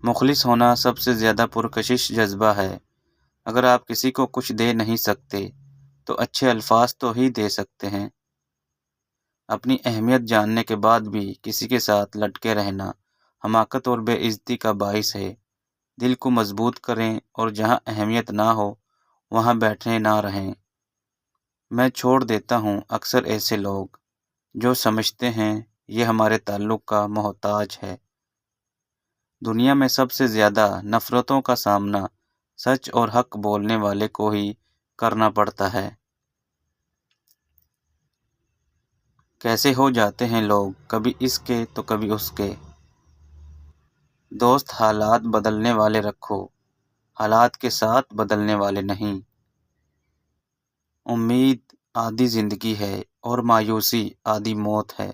مخلص ہونا سب سے زیادہ پرکشش جذبہ ہے۔ اگر آپ کسی کو کچھ دے نہیں سکتے تو اچھے الفاظ تو ہی دے سکتے ہیں۔ اپنی اہمیت جاننے کے بعد بھی کسی کے ساتھ لٹکے رہنا حماقت اور بے عزتی کا باعث ہے۔ دل کو مضبوط کریں اور جہاں اہمیت نہ ہو وہاں بیٹھے نہ رہیں۔ میں چھوڑ دیتا ہوں اکثر ایسے لوگ جو سمجھتے ہیں یہ ہمارے تعلق کا محتاج ہے۔ دنیا میں سب سے زیادہ نفرتوں کا سامنا سچ اور حق بولنے والے کو ہی کرنا پڑتا ہے۔ کیسے ہو جاتے ہیں لوگ کبھی اس کے تو کبھی اس کے۔ دوست حالات بدلنے والے رکھو، حالات کے ساتھ بدلنے والے نہیں۔ امید آدھی زندگی ہے اور مایوسی آدھی موت ہے۔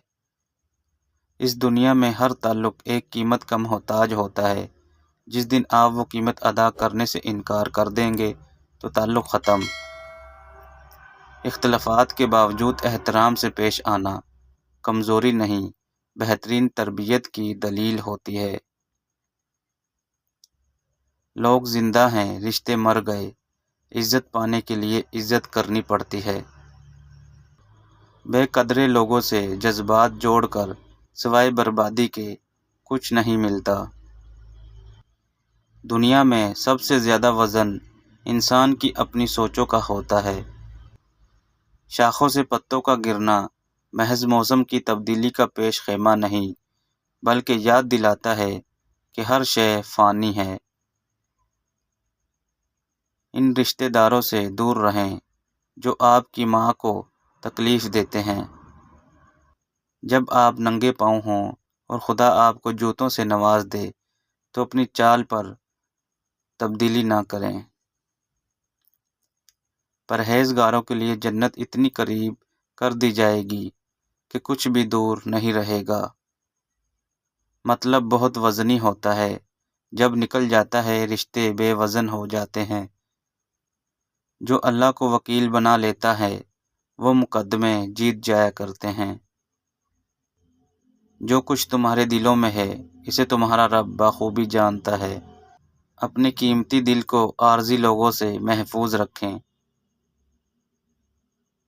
اس دنیا میں ہر تعلق ایک قیمت کا محتاج ہوتا ہے۔ جس دن آپ وہ قیمت ادا کرنے سے انکار کر دیں گے تو تعلق ختم۔ اختلافات کے باوجود احترام سے پیش آنا کمزوری نہیں، بہترین تربیت کی دلیل ہوتی ہے۔ لوگ زندہ ہیں، رشتے مر گئے، عزت پانے کے لیے عزت کرنی پڑتی ہے۔ بے قدرے لوگوں سے جذبات جوڑ کر سوائے بربادی کے کچھ نہیں ملتا۔ دنیا میں سب سے زیادہ وزن انسان کی اپنی سوچوں کا ہوتا ہے۔ شاخوں سے پتوں کا گرنا محض موسم کی تبدیلی کا پیش خیمہ نہیں، بلکہ یاد دلاتا ہے کہ ہر شے فانی ہے۔ ان رشتہ داروں سے دور رہیں جو آپ کی ماں کو تکلیف دیتے ہیں۔ جب آپ ننگے پاؤں ہوں اور خدا آپ کو جوتوں سے نواز دے تو اپنی چال پر تبدیلی نہ کریں۔ پرہیزگاروں کے لیے جنت اتنی قریب کر دی جائے گی کہ کچھ بھی دور نہیں رہے گا۔ مطلب بہت وزنی ہوتا ہے، جب نکل جاتا ہے رشتے بے وزن ہو جاتے ہیں۔ جو اللہ کو وکیل بنا لیتا ہے وہ مقدمے جیت جایا کرتے ہیں۔ جو کچھ تمہارے دلوں میں ہے اسے تمہارا رب بخوبی جانتا ہے۔ اپنے قیمتی دل کو عارضی لوگوں سے محفوظ رکھیں۔